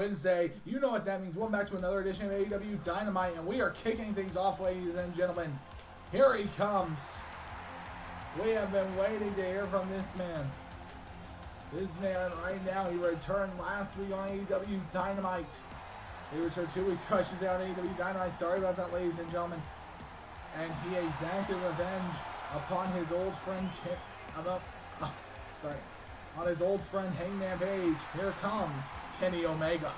Wednesday. You know what that means. Welcome back to another edition of AEW Dynamite, and we are kicking things off, ladies and gentlemen. Here he comes. We have been waiting to hear from this man. This man right now, he returned last week on AEW Dynamite. He returned 2 weeks ago, I should say, on AEW Dynamite. Sorry about that, ladies and gentlemen. And he exacted revenge upon his old friend, on his old friend Hangman Page. Here comes Kenny Omega.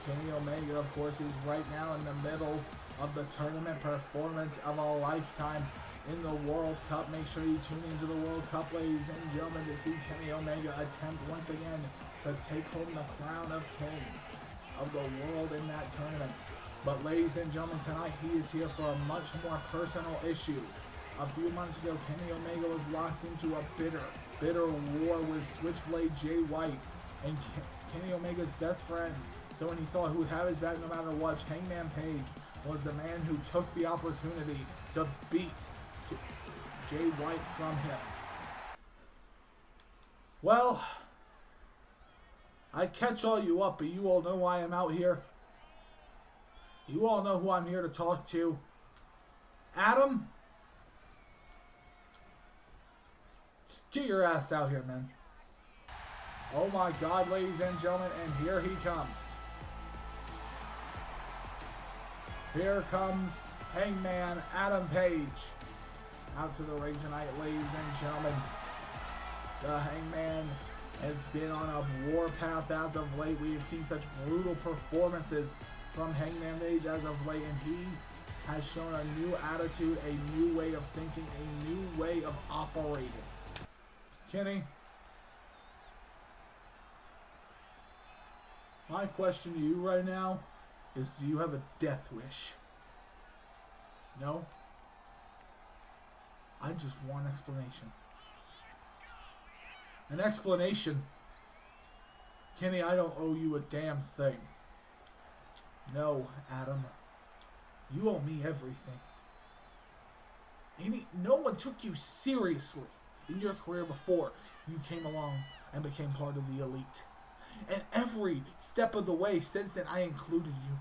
Kenny Omega, of course, is right now in the middle of the tournament performance of a lifetime in the World Cup. Make sure you tune into the World Cup, ladies and gentlemen, to see Kenny Omega attempt once again to take home the crown of king of the world in that tournament. But ladies and gentlemen, tonight he is here for a much more personal issue. A few months ago, Kenny Omega was locked into a bitter war with Switchblade Jay White and Kenny Omega's best friend. So when he thought he would have his back no matter what, Hangman Page was the man who took the opportunity to beat Jay White from him. Well, I catch all you up, but you all know why I'm out here. You all know who I'm here to talk to. Adam? Just get your ass out here, man. Oh my God, ladies and gentlemen, and here he comes. Here comes Hangman Adam Page. Out to the ring tonight, ladies and gentlemen. The Hangman has been on a warpath as of late. We have seen such brutal performances from Hangman Page as of late, and he has shown a new attitude, a new way of thinking, a new way of operating. Kenny, my question to you right now is, do you have a death wish? No? I just want an explanation. An explanation? Kenny, I don't owe you a damn thing. No, Adam. You owe me everything. No one took you seriously in your career before you came along and became part of the elite. And every step of the way since then, I included you.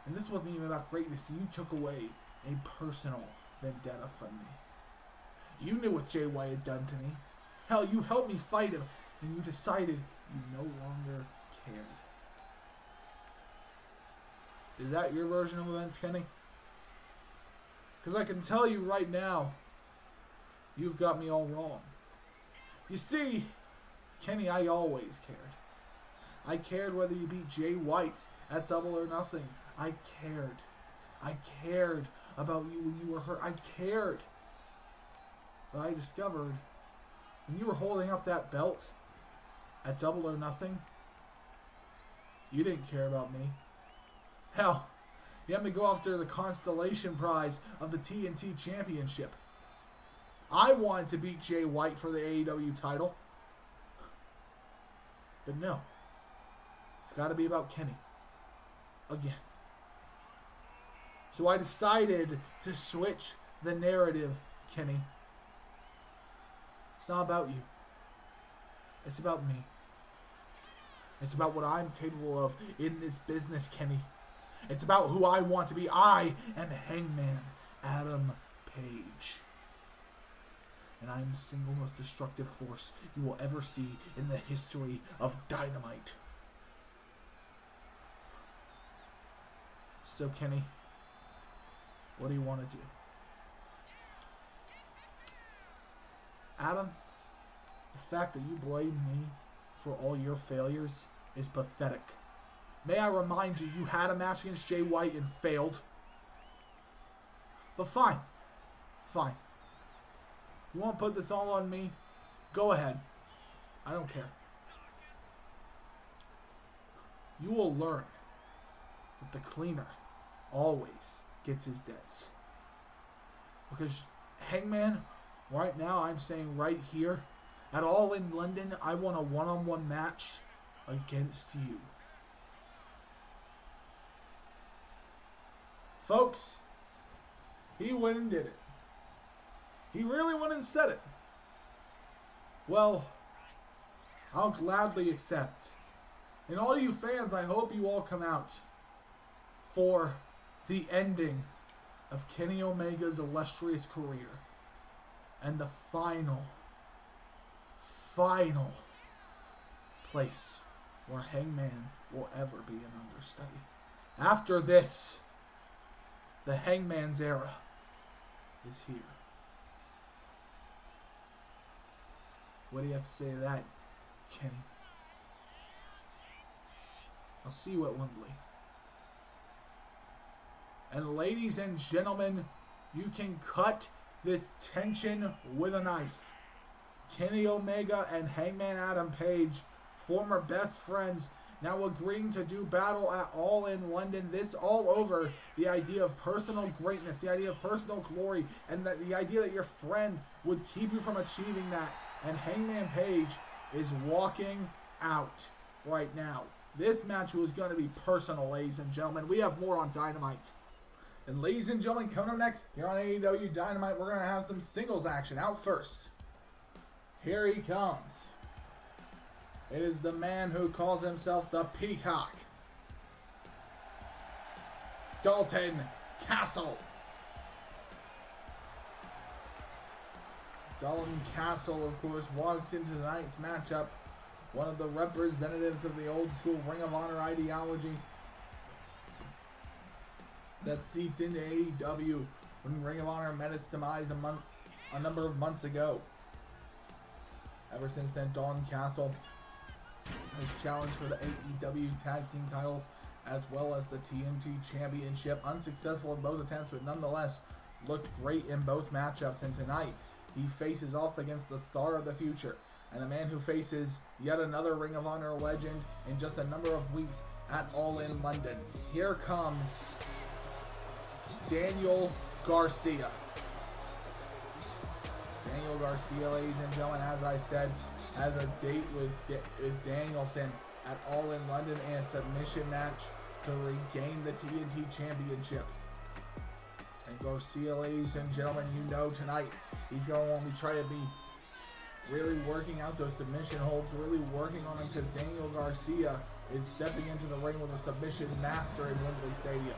And this wasn't even about greatness. You took away a personal vendetta from me. You knew what Jay White had done to me. Hell, you helped me fight him, and you decided you no longer cared. Is that your version of events, Kenny? Because I can tell you right now, you've got me all wrong. You see, Kenny, I always cared. I cared whether you beat Jay White at Double or Nothing. I cared. I cared about you when you were hurt. I cared. But I discovered when you were holding up that belt at Double or Nothing, you didn't care about me. Hell, you had me go after the constellation prize of the TNT Championship. I wanted to beat Jay White for the AEW title. But no. It's got to be about Kenny. Again. So I decided to switch the narrative, Kenny. It's not about you. It's about me. It's about what I'm capable of in this business, Kenny. It's about who I want to be. I am Hangman Adam Page. And I am the single most destructive force you will ever see in the history of Dynamite. So, Kenny, what do you want to do? Adam, the fact that you blame me for all your failures is pathetic. May I remind you, you had a match against Jay White and failed. But fine. Fine. You want to put this all on me? Go ahead. I don't care. You will learn that the cleaner always gets his debts. Because, Hangman, right now I'm saying right here, at All in London, I want a one-on-one match against you. Folks, he went and did it. He really went and said it. Well, I'll gladly accept. And all you fans, I hope you all come out for the ending of Kenny Omega's illustrious career. And the final place where Hangman will ever be an understudy. After this, the Hangman's era is here. What do you have to say to that, Kenny? I'll see you at Wembley. And ladies and gentlemen, you can cut this tension with a knife. Kenny Omega and Hangman Adam Page, former best friends, now agreeing to do battle at All in London. This all over the idea of personal greatness, the idea of personal glory, and the idea that your friend would keep you from achieving that. And Hangman Page is walking out right now. This match was going to be personal, ladies and gentlemen. We have more on Dynamite. And ladies and gentlemen, coming up next here on AEW Dynamite, we're going to have some singles action. Out first, here he comes. It is the man who calls himself the Peacock, Dalton Castle. Dalton Castle, of course, walks into tonight's matchup. One of the representatives of the old school Ring of Honor ideology that seeped into AEW when Ring of Honor met its demise a number of months ago. Ever since then, Dalton Castle has challenged for the AEW Tag Team titles as well as the TNT Championship. Unsuccessful in both attempts, but nonetheless looked great in both matchups. And tonight, he faces off against the star of the future and a man who faces yet another Ring of Honor legend in just a number of weeks at All in London. Here comes Daniel Garcia. Daniel Garcia, ladies and gentlemen, as I said, has a date with Danielson at All in London in a submission match to regain the TNT Championship. And Garcia, ladies and gentlemen, you know tonight he's going to want to try to be really working out those submission holds, really working on him, because Daniel Garcia is stepping into the ring with a submission master in Wembley Stadium.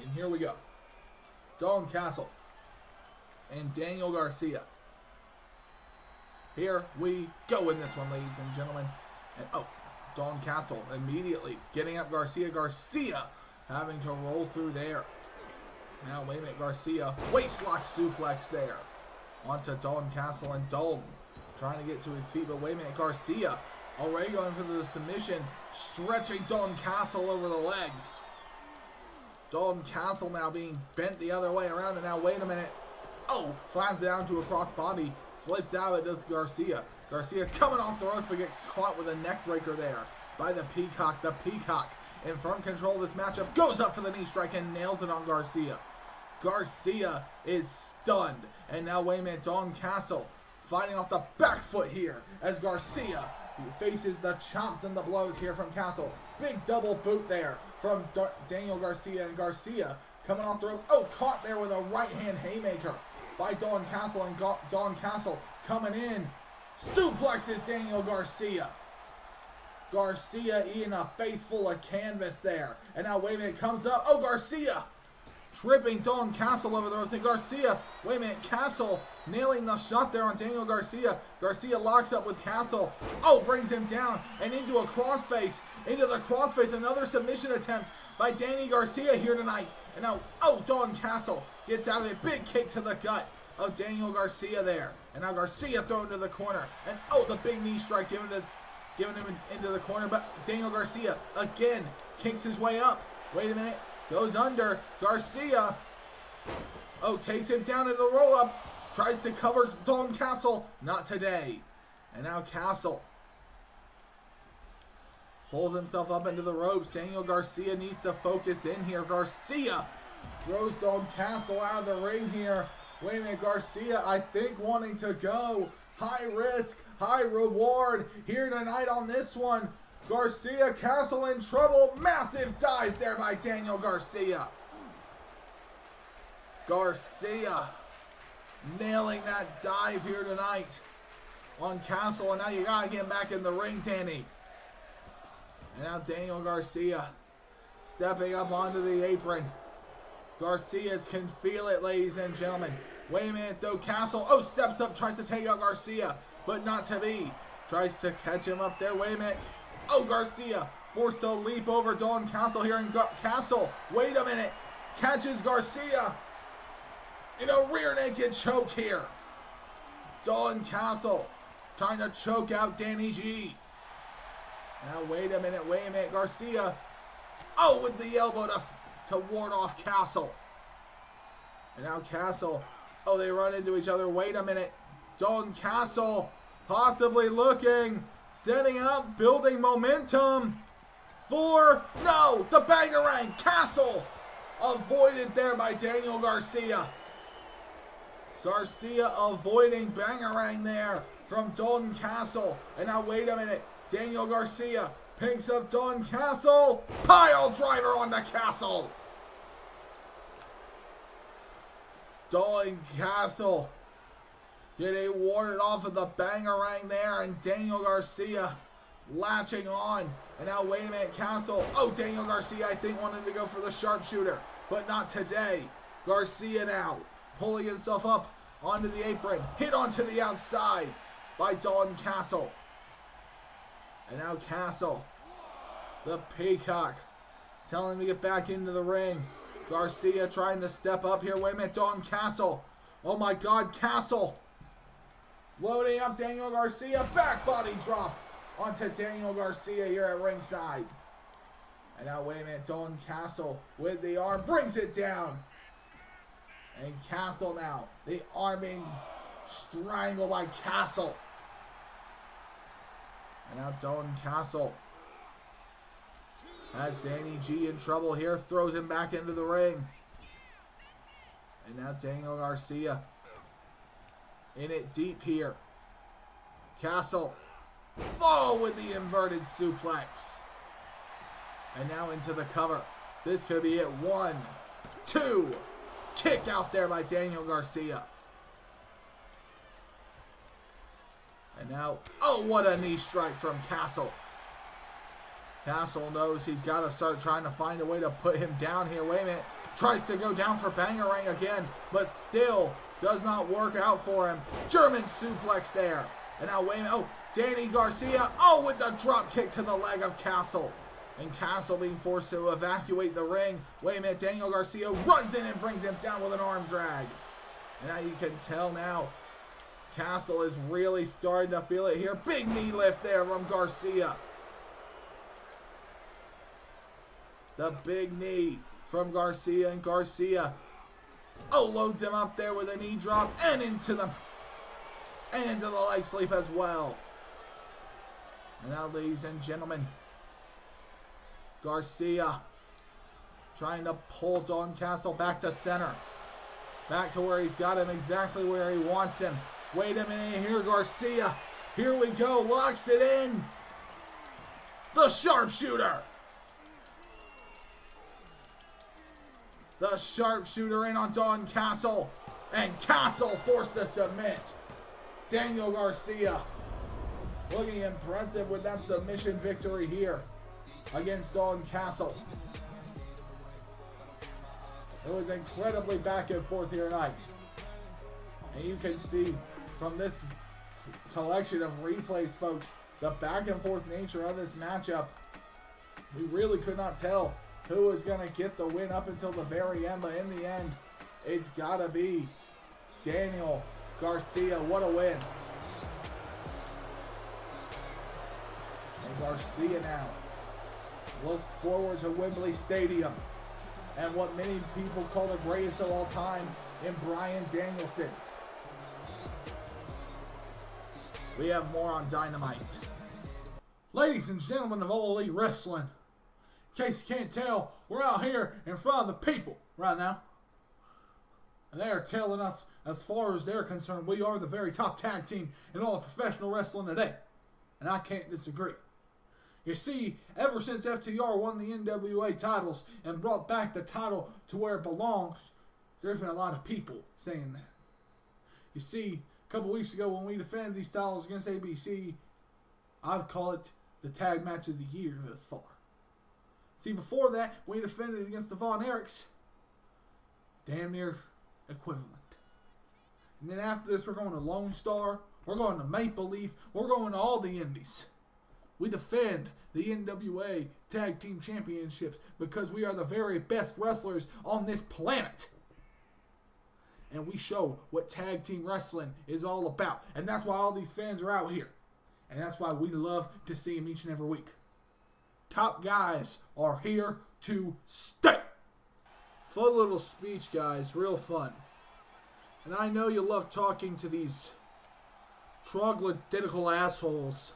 And here we go. Dalton Castle and Daniel Garcia. Here we go in this one, ladies and gentlemen. And Dalton Castle immediately getting up Garcia. Garcia having to roll through there. Now, wait a minute, Garcia. Waistlock suplex there. Onto Dalton Castle, and Dalton trying to get to his feet. But wait a minute, Garcia already going for the submission. Stretching Dalton Castle over the legs. Dalton Castle now being bent the other way around. And now, wait a minute. Flies down to a crossbody. Slips out of it, does Garcia. Garcia coming off the ropes, but gets caught with a neck breaker there by the Peacock. The Peacock in firm control of this matchup. Goes up for the knee strike and nails it on Garcia. Garcia is stunned. And now, wait a minute, Dalton Castle fighting off the back foot here as Garcia faces the chops and the blows here from Castle. Big double boot there from Daniel Garcia, and Garcia coming off the ropes. Caught there with a right-hand haymaker by Dalton Castle, and Dalton Castle coming in. Suplexes Daniel Garcia. Garcia eating a face full of canvas there. And now, wait a minute, comes up. Garcia tripping Dalton Castle over the ropes. And Garcia, wait a minute, Castle nailing the shot there on Daniel Garcia. Garcia locks up with Castle. Brings him down and into a crossface. Into the crossface. Another submission attempt by Danny Garcia here tonight. And now, Dalton Castle gets out of it. Big kick to the gut of Daniel Garcia there. And now Garcia thrown to the corner. And the big knee strike giving him into the corner. But Daniel Garcia again kicks his way up. Wait a minute. Goes under. Garcia. Takes him down into the roll-up. Tries to cover Dalton Castle. Not today. And now Castle pulls himself up into the ropes. Daniel Garcia needs to focus in here. Garcia throws Dalton Castle out of the ring here. Wait a minute, Garcia, I think, wanting to go. High risk, high reward here tonight on this one. Garcia, Castle in trouble. Massive dive there by Daniel Garcia. Garcia nailing that dive here tonight on Castle. And now you got to get him back in the ring, Danny. And now Daniel Garcia stepping up onto the apron. Garcia can feel it, ladies and gentlemen. Wait a minute, though. Castle, steps up, tries to take out Garcia, but not to be. Tries to catch him up there. Wait a minute. Garcia forced to leap over Don Castle here. And Castle, wait a minute, catches Garcia in a rear naked choke here. Don Castle trying to choke out Danny G. Now, wait a minute. Garcia, with the elbow to ward off Castle. And now Castle, they run into each other. Wait a minute. Don Castle possibly looking, setting up, building momentum for, no, the Bangarang. Castle avoided there by Daniel Garcia. Garcia avoiding Bangarang there from Don Castle. And now, wait a minute. Daniel Garcia picks up Don Castle. Pile driver on the Castle. Don Castle getting warded off of the Bangarang there. And Daniel Garcia latching on. And now, wait a minute. Castle. Daniel Garcia, I think, wanted to go for the sharpshooter. But not today. Garcia now pulling himself up onto the apron. Hit onto the outside by Don Castle. And now Castle, the Peacock, telling him to get back into the ring. Garcia trying to step up here. Wait a minute, Don Castle. Oh my God, Castle. Loading up Daniel Garcia. Back body drop onto Daniel Garcia here at ringside. And now, wait a minute, Don Castle with the arm brings it down. And Castle now, the arm being strangled by Castle. And now Don Castle has Danny G in trouble here. Throws him back into the ring. And now Daniel Garcia in it deep here. Castle. With the inverted suplex. And now into the cover. This could be it. 1, 2. Kick out there by Daniel Garcia. And now, what a knee strike from Castle. Castle knows he's got to start trying to find a way to put him down here. Wait a minute. Tries to go down for Bangarang again, but still does not work out for him. German suplex there. And now, wait a minute. Danny Garcia. With the drop kick to the leg of Castle. And Castle being forced to evacuate the ring. Wait a minute. Daniel Garcia runs in and brings him down with an arm drag. And now you can tell now, Castle is really starting to feel it here. Big knee lift there from Garcia. The big knee from Garcia. And Garcia, loads him up there with a knee drop and into the leg sweep as well. And now, ladies and gentlemen, Garcia trying to pull Don Castle back to center. Back to where he's got him, exactly where he wants him. Wait a minute here, Garcia. Here we go. Locks it in. The sharpshooter. The sharpshooter in on Don Castle. And Castle forced to submit. Daniel Garcia looking impressive with that submission victory here against Don Castle. It was incredibly back and forth here tonight. And you can see from this collection of replays, folks, the back and forth nature of this matchup. We really could not tell who was going to get the win up until the very end, but in the end, it's got to be Daniel Garcia. What a win. And Garcia now looks forward to Wembley Stadium and what many people call the greatest of all time in Bryan Danielson. We have more on Dynamite. Ladies and gentlemen of All Elite Wrestling, in case you can't tell, we're out here in front of the people right now. And they are telling us, as far as they're concerned, we are the very top tag team in all of professional wrestling today. And I can't disagree. You see, ever since FTR won the NWA titles and brought back the title to where it belongs, There's been a lot of people saying that. You see, a couple weeks ago when we defended these titles against ABC, I've called it the tag match of the year thus far. See, before that, we defended against the Von Erichs. Damn near equivalent. And then after this, we're going to Lone Star. We're going to Maple Leaf. We're going to all the indies. We defend the NWA Tag Team Championships because we are the very best wrestlers on this planet. And we show what tag team wrestling is all about. And that's why all these fans are out here. And that's why we love to see them each and every week. Top guys are here to stay. Fun little speech, guys. Real fun. And I know you love talking to these troglodytical assholes.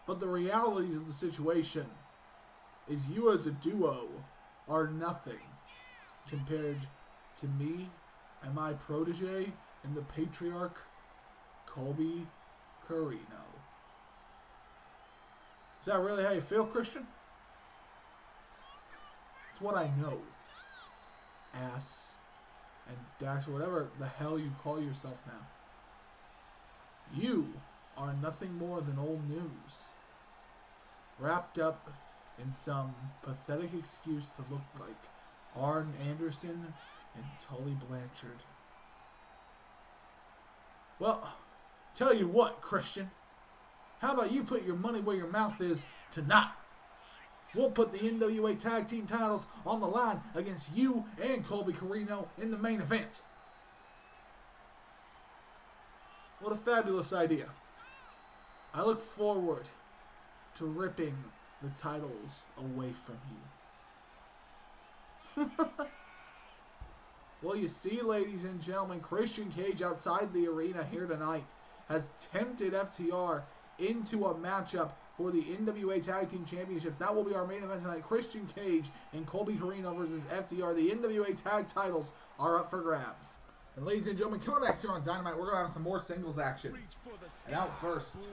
But the reality of the situation is you as a duo are nothing compared to me and my protege and the patriarch, Colby Corino. Is that really how you feel, Christian? It's what I know. Ass and Dax, or whatever the hell you call yourself now. You are nothing more than old news, wrapped up in some pathetic excuse to look like Arn Anderson and Tully Blanchard. Well, tell you what, Christian. How about you put your money where your mouth is tonight? We'll put the NWA Tag Team titles on the line against you and Colby Corino in the main event. What a fabulous idea. I look forward to ripping the titles away from you. Well, you see, ladies and gentlemen, Christian Cage outside the arena here tonight has tempted FTR into a matchup for the NWA Tag Team Championships. That will be our main event tonight. Christian Cage and Colby Corino versus FTR. The NWA Tag titles are up for grabs. And ladies and gentlemen, coming next here on Dynamite, we're going to have some more singles action. And out first,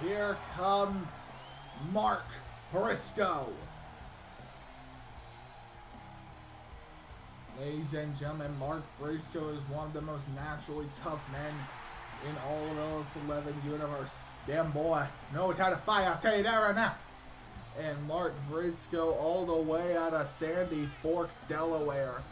here comes Mark Briscoe. Ladies and gentlemen, Mark Briscoe is one of the most naturally tough men in all of the 11 universe. Damn boy knows how to fight, I'll tell you that right now. And Mark Briscoe all the way out of Sandy Fork, Delaware.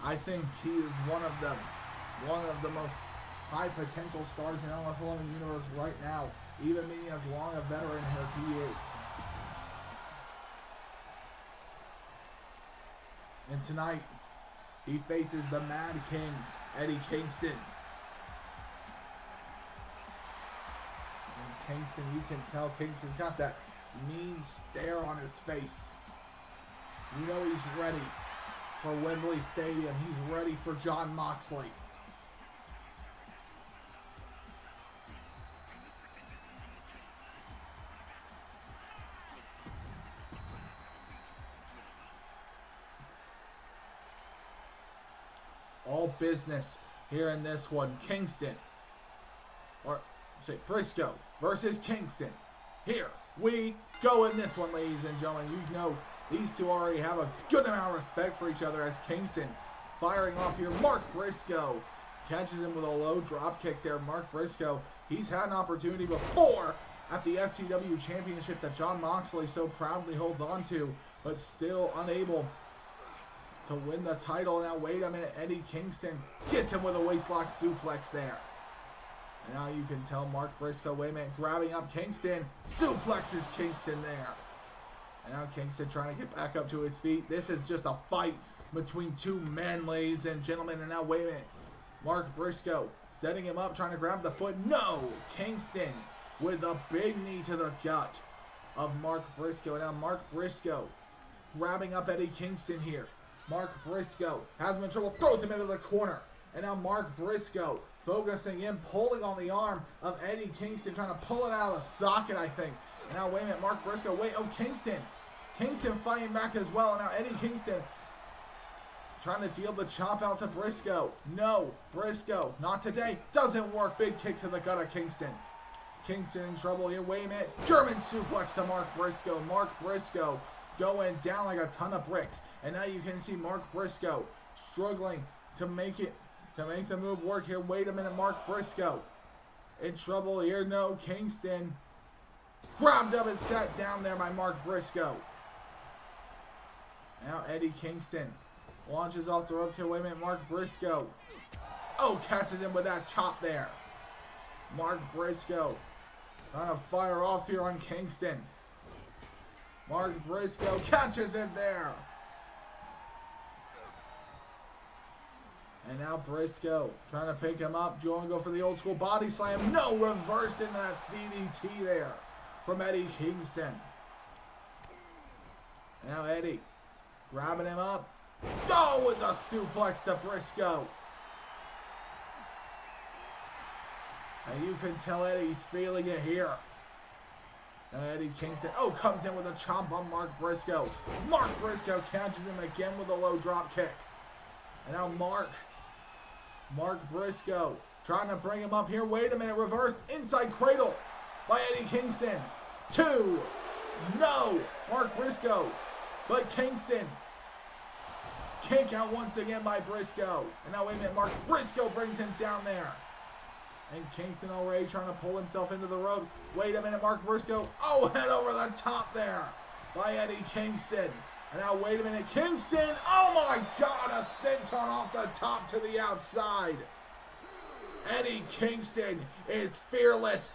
I think he is one of the most high potential stars in LS 11 universe right now, even being as long a veteran as he is. And tonight, he faces the Mad King, Eddie Kingston. And Kingston, you can tell Kingston's got that mean stare on his face. You know he's ready for Wembley Stadium. He's ready for Jon Moxley. All business here in this one. Kingston, or say Briscoe versus Kingston. Here we go in this one, ladies and gentlemen. You know these two already have a good amount of respect for each other as Kingston firing off here. Mark Briscoe catches him with a low drop kick there. Mark Briscoe, he's had an opportunity before at the FTW Championship that Jon Moxley so proudly holds on to, but still unable to win the title. Now, wait a minute. Eddie Kingston gets him with a waistlock suplex there. And now you can tell Mark Briscoe, wait a minute, grabbing up Kingston, suplexes Kingston there. And now Kingston trying to get back up to his feet. This is just a fight between two men, ladies and gentlemen. And now, wait a minute. Mark Briscoe setting him up, trying to grab the foot. No! Kingston with a big knee to the gut of Mark Briscoe. Now, Mark Briscoe grabbing up Eddie Kingston here. Mark Briscoe has him in trouble, throws him into the corner. And now Mark Briscoe focusing in, pulling on the arm of Eddie Kingston, trying to pull it out of the socket, I think. And now, wait a minute, Mark Briscoe, Kingston. Kingston fighting back as well. And now Eddie Kingston trying to deal the chop out to Briscoe. No, Briscoe, not today. Doesn't work. Big kick to the gut of Kingston. Kingston in trouble here. Wait a minute. German suplex to Mark Briscoe. Mark Briscoe going down like a ton of bricks. And now you can see Mark Briscoe struggling to make the move work here. Wait a minute. Mark Briscoe in trouble here. No, Kingston grabbed up and sat down there by Mark Briscoe. Now Eddie Kingston launches off the ropes here. Wait a minute. Mark Briscoe. Oh, catches him with that chop there. Mark Briscoe trying to fire off here on Kingston. Mark Briscoe catches it there. And now Briscoe trying to pick him up. Do you want to go for the old school body slam? No, reversed into that DDT there from Eddie Kingston. Now Eddie grabbing him up. Go with the suplex to Briscoe. And you can tell Eddie's feeling it here. Now Eddie Kingston, comes in with a chomp on Mark Briscoe. Mark Briscoe catches him again with a low drop kick. And now Mark Briscoe trying to bring him up here. Wait a minute, reversed inside cradle by Eddie Kingston. 2. No, Mark Briscoe. But Kingston. Kick out once again by Briscoe. And now wait a minute, Mark Briscoe brings him down there. And Kingston already trying to pull himself into the ropes. Wait a minute, Mark Briscoe. Head over the top there by Eddie Kingston. And now wait a minute, Kingston. Oh my God, a senton off the top to the outside. Eddie Kingston is fearless.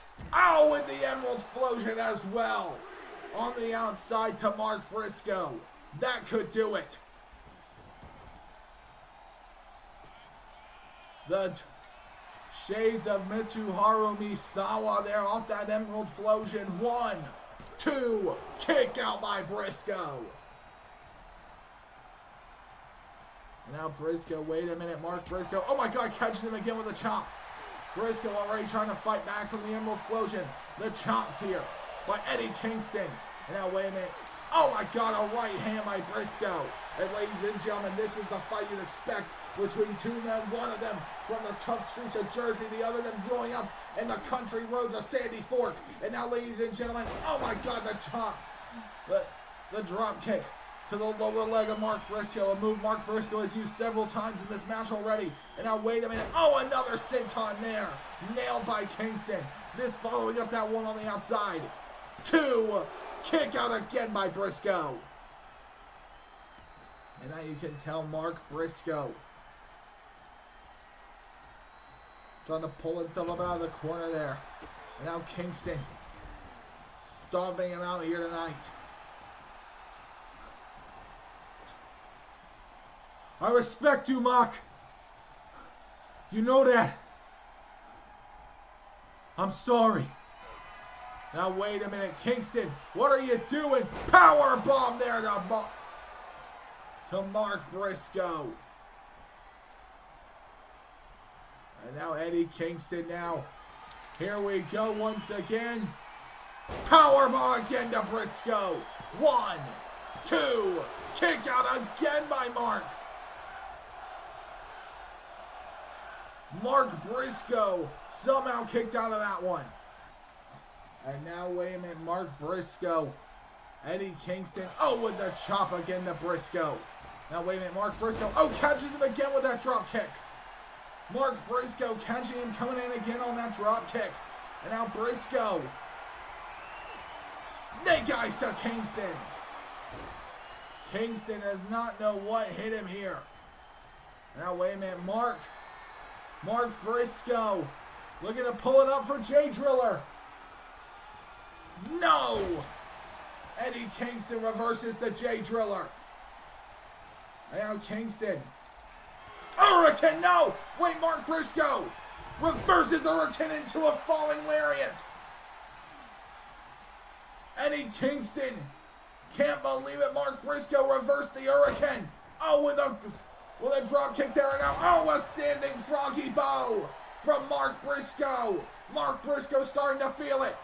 With the Emerald Flosion as well. On the outside to Mark Briscoe. That could do it. The shades of Mitsuharu Misawa there off that Emerald Flosion. 1, 2, kick out by Briscoe. And now Briscoe, wait a minute, Mark Briscoe. Oh my God, catches him again with a chop. Briscoe already trying to fight back from the Emerald Flosion. The chops here by Eddie Kingston. And now wait a minute. Oh my God, a right hand by Briscoe. And ladies and gentlemen, this is the fight you'd expect between two men, one of them from the tough streets of Jersey, the other them growing up in the country roads of Sandy Fork. And now, ladies and gentlemen, oh my God, the chop, the drop kick to the lower leg of Mark Briscoe, a move Mark Briscoe has used several times in this match already. And now, wait a minute, another senton there, nailed by Kingston. This following up that one on the outside. 2, kick out again by Briscoe. And now you can tell Mark Briscoe trying to pull himself up out of the corner there. And now Kingston stomping him out here tonight. I respect you, Mark. You know that. I'm sorry. Now wait a minute, Kingston. What are you doing? Power bomb there to Mark Briscoe. And now Eddie Kingston now. Here we go once again. Powerbomb again to Briscoe. 1, 2. Kick out again by Mark. Mark Briscoe somehow kicked out of that one. And now wait a minute, Mark Briscoe. Eddie Kingston. With the chop again to Briscoe. Now wait a minute, Mark Briscoe. Catches him again with that drop kick. Mark Briscoe catching him, coming in again on that drop kick. And now Briscoe. Snake eyes to Kingston. Kingston does not know what hit him here. Now wait a minute, Mark Briscoe looking to pull it up for Jay Driller. No! Eddie Kingston reverses the Jay Driller. And now Kingston. Hurricane, no! Wait, Mark Briscoe reverses Hurricane into a falling lariat. Eddie Kingston can't believe it. Mark Briscoe reversed the Hurricane. With a drop kick there. And now, a standing froggy bow from Mark Briscoe. Mark Briscoe starting to feel it.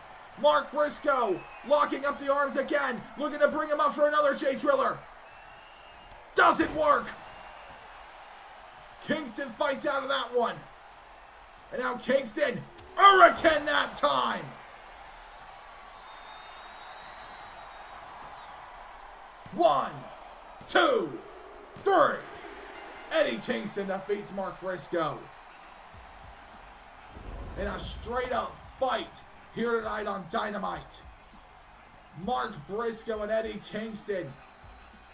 Mark Briscoe locking up the arms again, looking to bring him up for another Jay Driller. Doesn't work. Kingston fights out of that one. And now Kingston, Hurricane that time. 1, 2, 3. Eddie Kingston defeats Mark Briscoe in a straight up fight here tonight on Dynamite. Mark Briscoe and Eddie Kingston.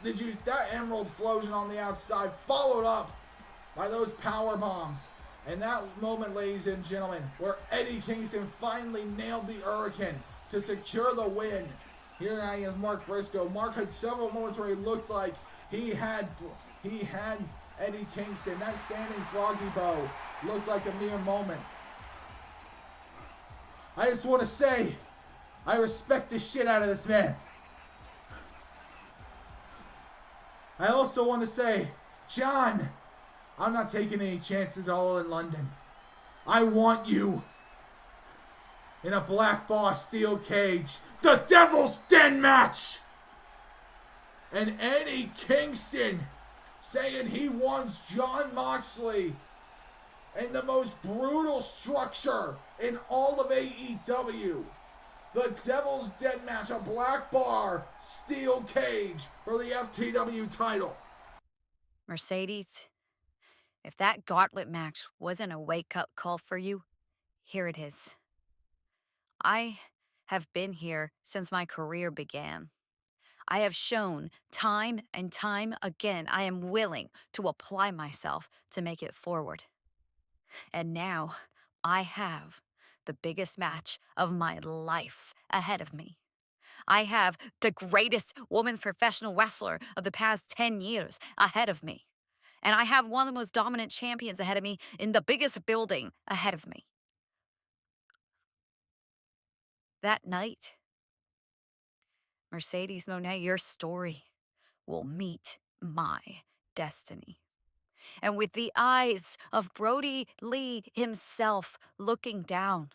That Emerald Flosion on the outside followed up by those power bombs. And that moment, ladies and gentlemen, where Eddie Kingston finally nailed the Hurricane to secure the win. Here tonight is Mark Briscoe. Mark had several moments where he looked like he had Eddie Kingston. That standing froggy bow looked like a mere moment. I just want to say, I respect the shit out of this man. I also want to say, John, I'm not taking any chances at all in London. I want you in a black bar steel cage. The Devil's Den match! And Eddie Kingston saying he wants Jon Moxley in the most brutal structure in all of AEW. The Devil's Den match, a black bar steel cage for the FTW title. Mercedes, if that gauntlet match wasn't a wake-up call for you, here it is. I have been here since my career began. I have shown time and time again I am willing to apply myself to make it forward. And now I have the biggest match of my life ahead of me. I have the greatest women's professional wrestler of the past 10 years ahead of me. And I have one of the most dominant champions ahead of me in the biggest building ahead of me. That night, Mercedes Moné, your story will meet my destiny. And with the eyes of Brody Lee himself looking down,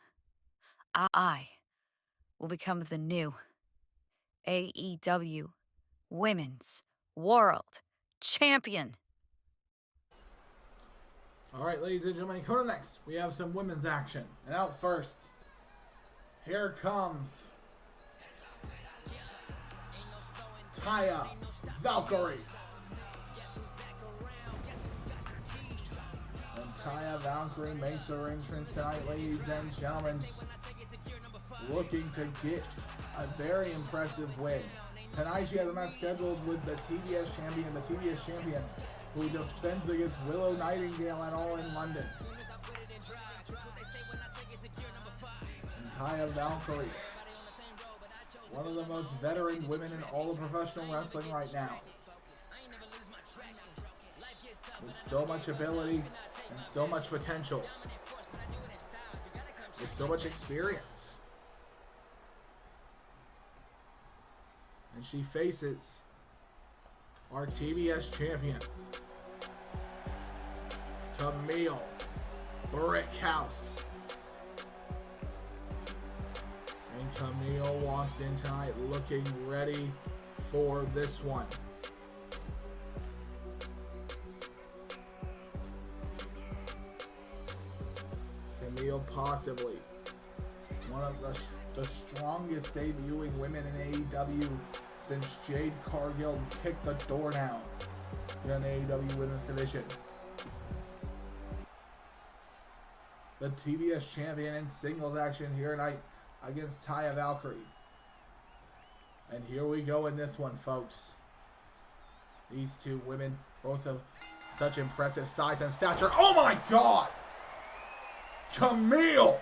I will become the new AEW Women's World Champion. All right, ladies and gentlemen, coming up next, we have some women's action. And out first, here comes Taya Valkyrie. And Taya Valkyrie makes her entrance tonight, ladies and gentlemen, looking to get a very impressive win. Tonight she has a match scheduled with the TBS champion, who defends against Willow Nightingale at All in London. And Taya Valkyrie, one of the most veteran women in all of professional wrestling right now, with so much ability and so much potential, with so much experience. And she faces our TBS champion, Camille Brickhouse. And Camille walks in tonight looking ready for this one. Camille possibly one of the strongest debuting women in AEW since Jade Cargill kicked the door down here in the AEW Women's Division. The TBS champion in singles action here tonight against Taya Valkyrie. And here we go in this one, folks. These two women, both of such impressive size and stature. Oh my God! Camille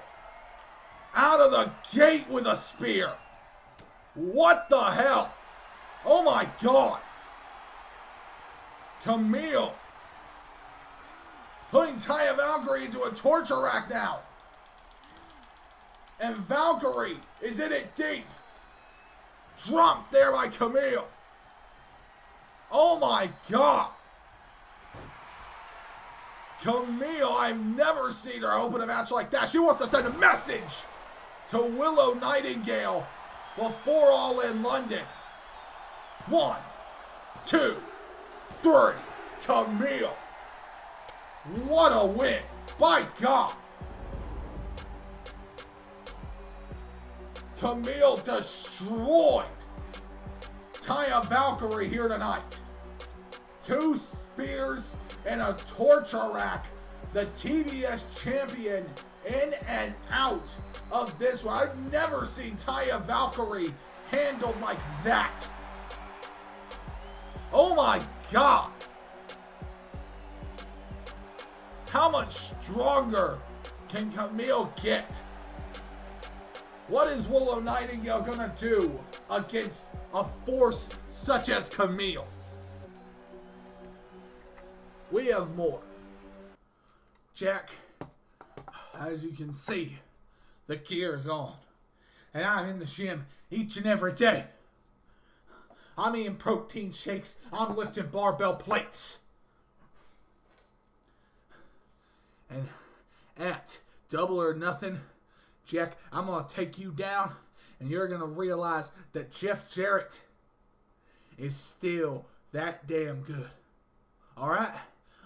out of the gate with a spear. What the hell? Oh my God! Camille putting Taya Valkyrie into a torture rack now. And Valkyrie is in it deep. Dropped there by Camille. Oh my God. Camille, I've never seen her open a match like that. She wants to send a message to Willow Nightingale before All in London. 1, 2, 3. Camille. What a win. By God. Camille destroyed Taya Valkyrie here tonight. 2 spears and a torture rack. The TBS champion in and out of this one. I've never seen Taya Valkyrie handled like that. Oh my God. How much stronger can Camille get? What is Willow Nightingale gonna do against a force such as Camille? We have more. Jack, as you can see, the gear's on. And I'm in the gym each and every day. I'm eating protein shakes. I'm lifting barbell plates. And at Double or Nothing, Jack, I'm going to take you down, and you're going to realize that Jeff Jarrett is still that damn good. Alright?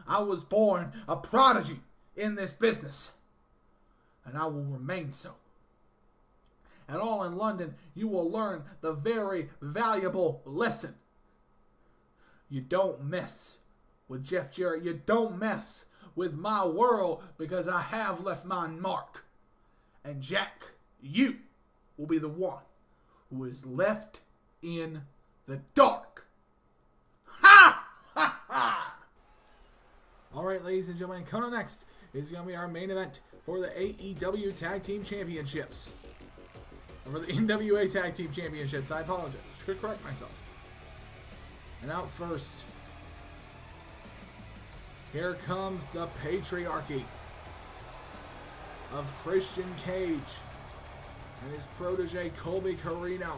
I was born a prodigy in this business, and I will remain so. And All in London, you will learn the very valuable lesson. You don't mess with Jeff Jarrett. You don't mess with my world, because I have left my mark. And Jack, you will be the one who is left in the dark. Ha! Ha! Ha! Alright, ladies and gentlemen, coming up next is going to be our main event for the AEW Tag Team Championships. Or for the NWA Tag Team Championships. I apologize. Should correct myself. And out first, here comes the patriarchy of Christian Cage and his protege Colby Corino.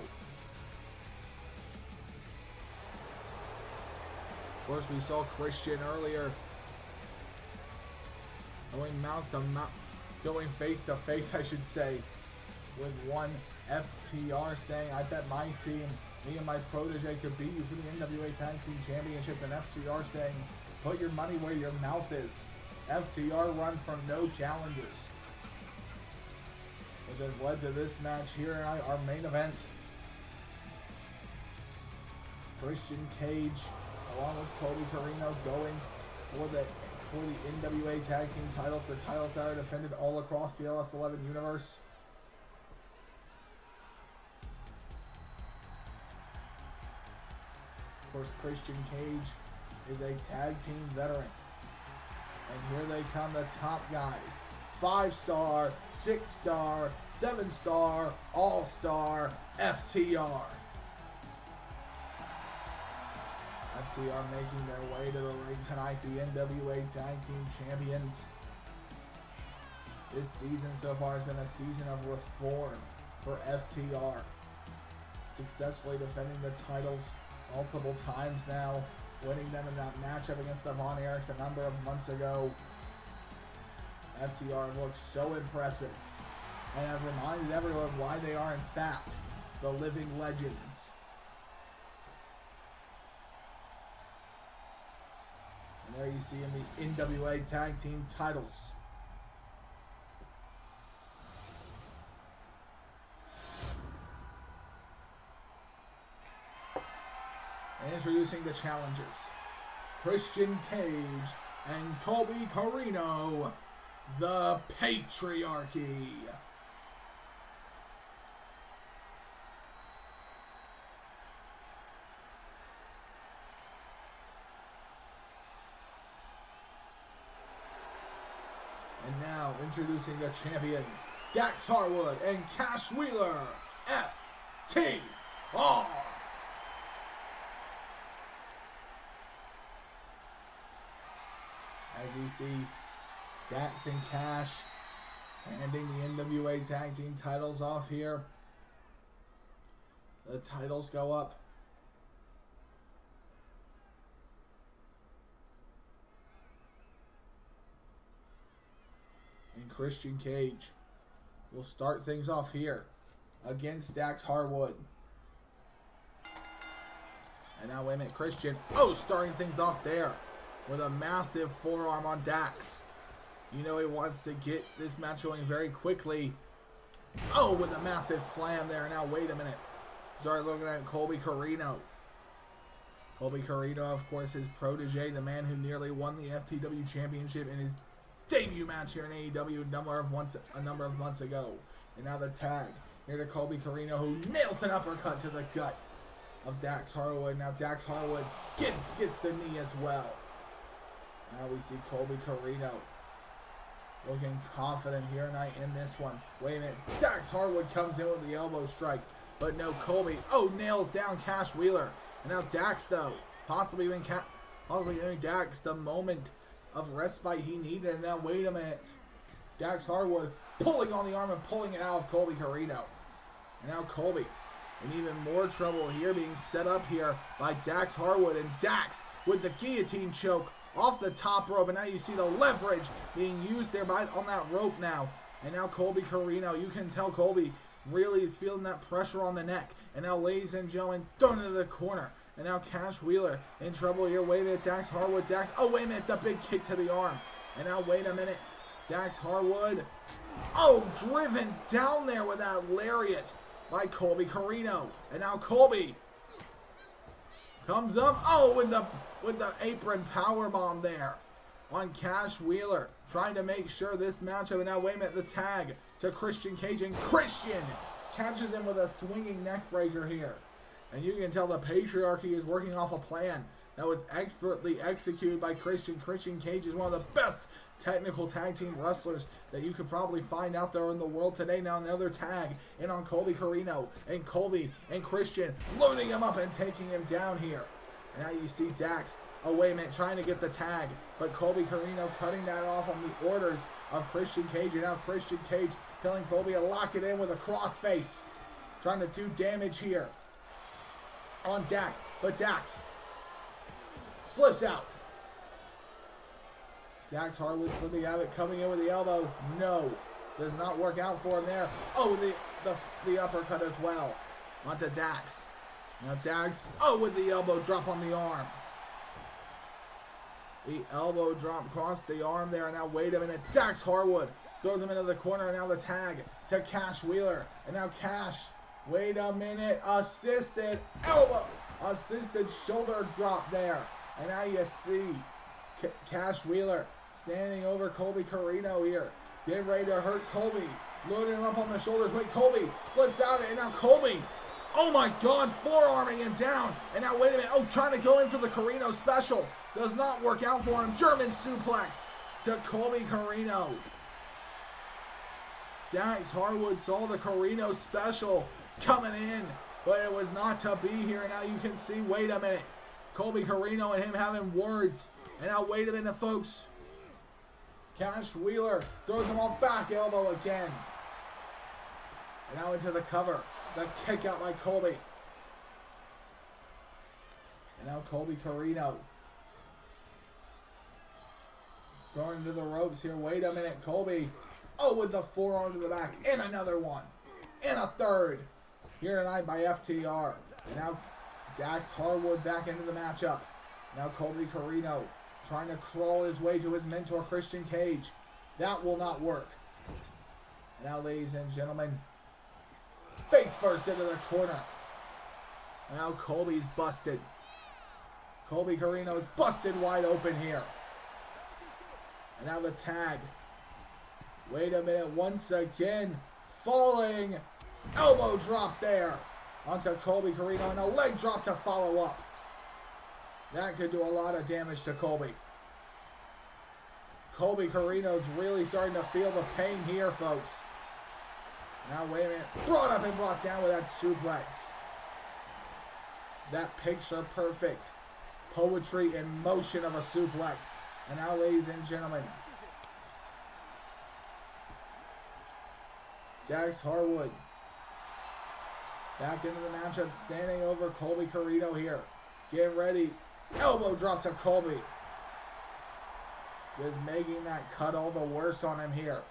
Of course, we saw Christian earlier going face to face, I should say, with one FTR saying, "I bet my team, me and my protege, could beat you for the NWA Tag Team Championships," and FTR saying, "Put your money where your mouth is." FTR run from no challengers, which has led to this match here in our main event. Christian Cage, along with Colby Corino, going for the NWA Tag Team titles, the titles that are defended all across the LS11 universe. Of course, Christian Cage is a tag team veteran. And here they come, the top guys. 5-star, 6-star, 7-star, All-Star, FTR. FTR making their way to the ring tonight, the NWA Tag Team Champions. This season so far has been a season of reform for FTR. Successfully defending the titles multiple times now, winning them in that matchup against the Von Erichs a number of months ago. FTR looks so impressive and have reminded everyone why they are in fact the living legends. And there you see him, the NWA Tag Team titles. And introducing the challengers, Christian Cage and Colby Corino, the Patriarchy. And now introducing the champions, Dax Harwood and Cash Wheeler, FTR. As you see, Dax and Cash handing the NWA Tag Team titles off here. The titles go up. And Christian Cage will start things off here against Dax Harwood. And now, wait a minute, Christian, starting things off there with a massive forearm on Dax. You know he wants to get this match going very quickly. With a massive slam there. Now, wait a minute. Start looking at Colby Corino. Colby Corino, of course, his protege, the man who nearly won the FTW Championship in his debut match here in AEW a number of months ago. And now the tag here to Colby Corino, who nails an uppercut to the gut of Dax Harwood. Now Dax Harwood gets the knee as well. Now we see Colby Corino looking confident here tonight in this one. Wait a minute. Dax Harwood comes in with the elbow strike. But no, Colby, nails down Cash Wheeler. And now Dax, though, possibly giving Dax the moment of respite he needed. And now, wait a minute. Dax Harwood pulling on the arm and pulling it out of Colby Corino. And now Colby in even more trouble here, being set up here by Dax Harwood. And Dax with the guillotine choke off the top rope. And now you see the leverage being used there on that rope now. And now Colby Corino, you can tell Colby really is feeling that pressure on the neck. And now, ladies and gentlemen, thrown into the corner. And now Cash Wheeler in trouble here. Wait a minute, Dax Harwood. Wait a minute, the big kick to the arm. And now, wait a minute. Dax Harwood. Driven down there with that lariat by Colby Corino. And now Colby comes up. With the apron powerbomb there on Cash Wheeler. Trying to make sure this matchup. And now, wait a minute, the tag to Christian Cage. And Christian catches him with a swinging neck breaker here. And you can tell the patriarchy is working off a plan that was expertly executed by Christian. Christian Cage is one of the best technical tag team wrestlers that you could probably find out there in the world today. Now another tag in on Colby Corino. And Colby and Christian loading him up and taking him down here. And now you see Dax, wait a minute, trying to get the tag. But Colby Corino cutting that off on the orders of Christian Cage. And now Christian Cage telling Colby to lock it in with a crossface. Trying to do damage here on Dax. But Dax slips out. Dax Harwood slipping out of it, coming in with the elbow. No, does not work out for him there. The uppercut as well onto Dax. Now Dax, with the elbow drop on the arm. The elbow drop across the arm there. And now, wait a minute, Dax Harwood throws him into the corner. And now the tag to Cash Wheeler. And now Cash, wait a minute, assisted shoulder drop there. And now you see Cash Wheeler standing over Colby Corino here. Getting ready to hurt Colby. Loading him up on the shoulders. Wait, Colby slips out. And now Colby, oh my God, forearming him down. And now, wait a minute, trying to go in for the Corino special. Does not work out for him. German suplex to Colby Corino. Dax Harwood saw the Corino special coming in, but it was not to be here. And now you can see, wait a minute, Colby Corino and him having words. And now, wait a minute, folks. Cash Wheeler throws him off back elbow again. And now into the cover. The kick out by Colby. And now Colby Corino going into the ropes here. Wait a minute, Colby. With the forearm to the back. And another one. And a third. Here tonight by FTR. And now Dax Harwood back into the matchup. Now Colby Corino trying to crawl his way to his mentor, Christian Cage. That will not work. And now, ladies and gentlemen, face first into the corner. Now Colby's busted. Colby Corino is busted wide open here. And now the tag. Wait a minute, once again, falling. Elbow drop there onto Colby Corino, and a leg drop to follow up. That could do a lot of damage to Colby. Colby Corino's really starting to feel the pain here, folks. Now, wait a minute. Brought up and brought down with that suplex. That picture perfect poetry in motion of a suplex. And now, ladies and gentlemen, Dax Harwood back into the matchup, standing over Colby Corino here. Get ready. Elbow drop to Colby. Just making that cut all the worse on him here.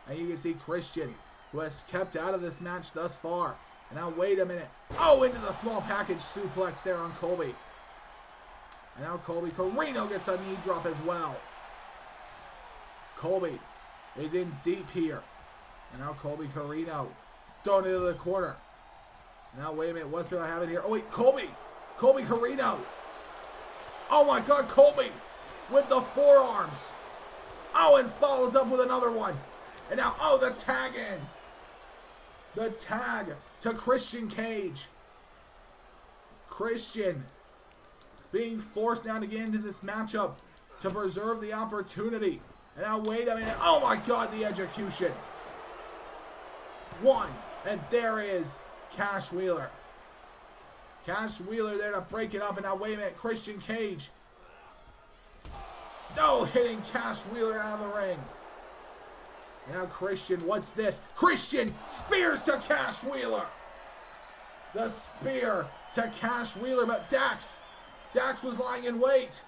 And you can see Christian, who has kept out of this match thus far. And now, wait a minute. Into the small package suplex there on Colby. And now Colby Corino gets a knee drop as well. Colby is in deep here. And now Colby Corino thrown into the corner. Now, wait a minute. What's going to happen here? Colby Corino Oh my God, Colby with the forearms. Oh, and follows up with another one. And now, oh, the tag in. The tag to Christian Cage. Christian being forced now to get into this matchup to preserve the opportunity. And now, wait a minute. Oh my God, the execution. One. And there is Cash Wheeler. Cash Wheeler there to break it up. And now, wait a minute. Christian Cage. No, hitting Cash Wheeler out of the ring. And now Christian, what's this? Christian spears to Cash Wheeler. The spear to Cash Wheeler, but Dax was lying in wait.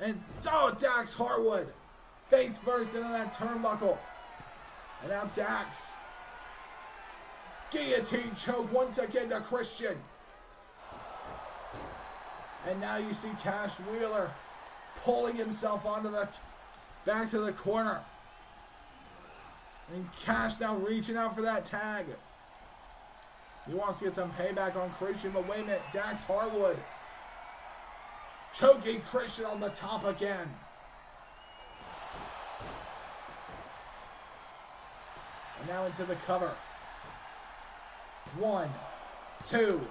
And, oh, Dax Harwood. Face first into that turnbuckle. And now Dax. Guillotine choke once again to Christian. And now you see Cash Wheeler pulling himself onto the back to the corner. And Cash now reaching out for that tag. He wants to get some payback on Christian, but wait a minute. Dax Harwood choking Christian on the top again. And now into the cover. 1, 2.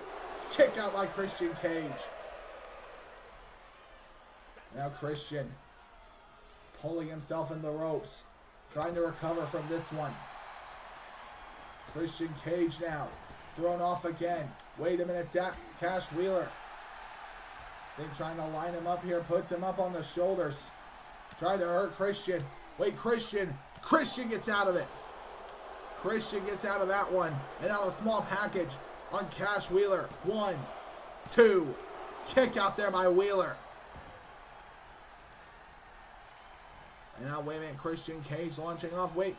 Kick out by Christian Cage. Now Christian pulling himself in the ropes. Trying to recover from this one. Christian Cage now thrown off again. Wait a minute, Cash Wheeler. They trying to line him up here. Puts him up on the shoulders. Trying to hurt Christian. Wait, Christian. Christian gets out of it. Christian gets out of that one. And now a small package on Cash Wheeler. 1, 2. Kick out there by Wheeler. And now, wait a minute, Christian Cage launching off. Wait.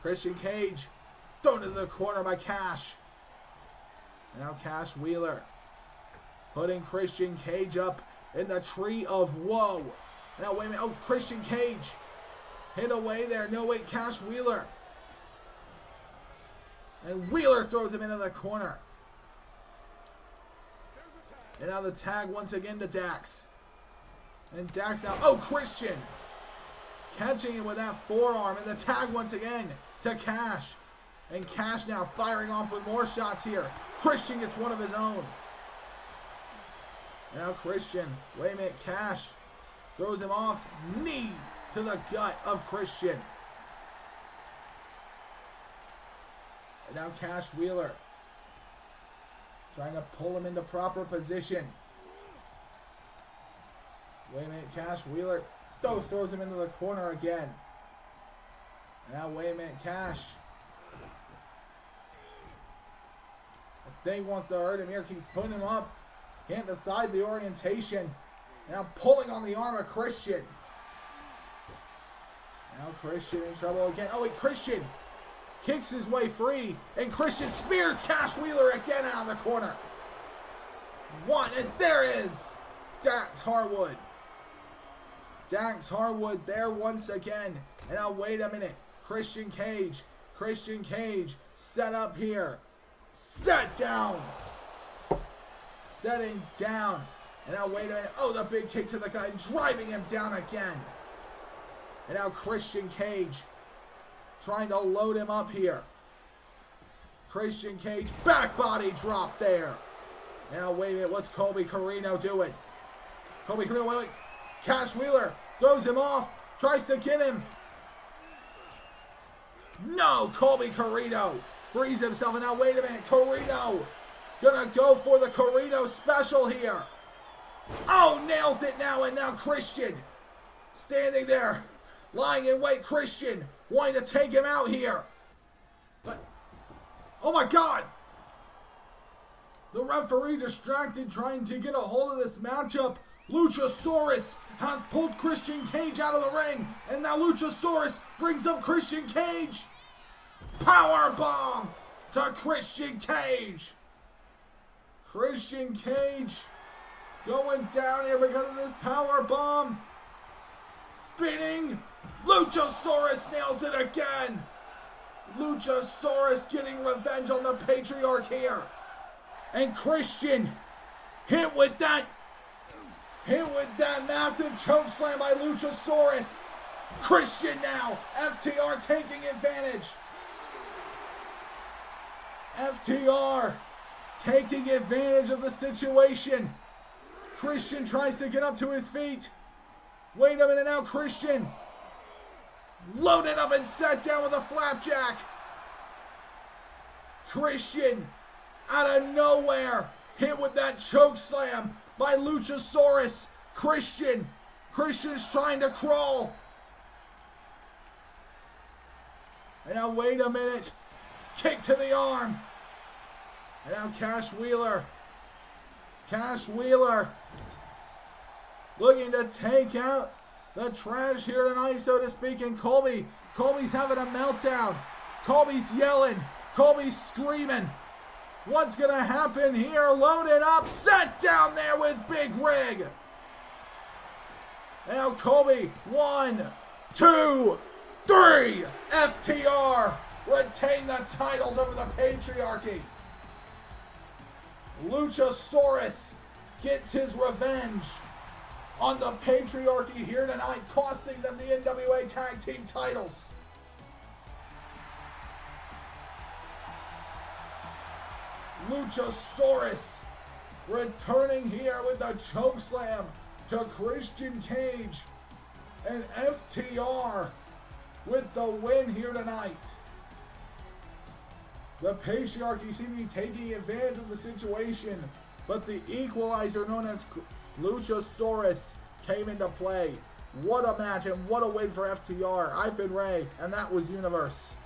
Christian Cage thrown into the corner by Cash. And now Cash Wheeler putting Christian Cage up in the tree of woe. Now, wait a minute. Oh, Christian Cage hit away there. No, wait, Cash Wheeler. And Wheeler throws him into the corner. And now the tag once again to Dax. And Dax now. Oh, Christian catching it with that forearm. And the tag once again to Cash. And Cash now firing off with more shots here. Christian gets one of his own. Now Christian. Wait a minute. Cash throws him off. Knee to the gut of Christian. And now Cash Wheeler trying to pull him into proper position. Wait a minute. Cash Wheeler throws him into the corner again. Now, wait a minute, Cash. I think wants to hurt him here. Keeps putting him up. Can't decide the orientation. Now pulling on the arm of Christian. Now Christian in trouble again. Oh, wait, Christian kicks his way free. And Christian spears Cash Wheeler again out of the corner. 1, and there is Dax Harwood. Dax Harwood there once again. And now wait a minute. Christian Cage set up here. Set down. Setting down. And now wait a minute. Oh, the big kick to the gut and driving him down again. And now Christian Cage trying to load him up here. Christian Cage back body drop there. And now wait a minute. What's Colby Corino doing? Colby Corino, wait. Cash Wheeler throws him off, tries to get him. No, Colby Corino frees himself. And now, wait a minute, Corino gonna go for the Corino special here. Oh, nails it now, and now Christian standing there, lying in wait. Christian wanting to take him out here. But, oh my God. The referee distracted trying to get a hold of this matchup. Luchasaurus has pulled Christian Cage out of the ring. And now Luchasaurus brings up Christian Cage. Power bomb to Christian Cage. Christian Cage going down here because of this power bomb. Spinning. Luchasaurus nails it again. Luchasaurus getting revenge on the Patriarch here. And Christian hit with that Hit with that massive choke slam by Luchasaurus. Christian now. FTR taking advantage. FTR taking advantage of the situation. Christian tries to get up to his feet. Wait a minute now, Christian. Loaded up and set down with a flapjack. Christian, out of nowhere, hit with that choke slam by Luchasaurus. Christian's trying to crawl. And now wait a minute. Kick to the arm. And now Cash Wheeler looking to take out the trash here tonight, so to speak. And Colby's having a meltdown. Colby's yelling. Colby's screaming. What's going to happen here? Loaded up. Set down there with Big Rig. And now Colby. 1, 2, 3. FTR retain the titles over the Patriarchy. Luchasaurus gets his revenge on the Patriarchy here tonight, costing them the NWA Tag Team titles. Luchasaurus returning here with the chokeslam to Christian Cage, and FTR with the win here tonight. The Patriarchy seem to be taking advantage of the situation, but the equalizer known as Luchasaurus came into play. What a match and what a win for FTR. I've been Ray, and that was Universe.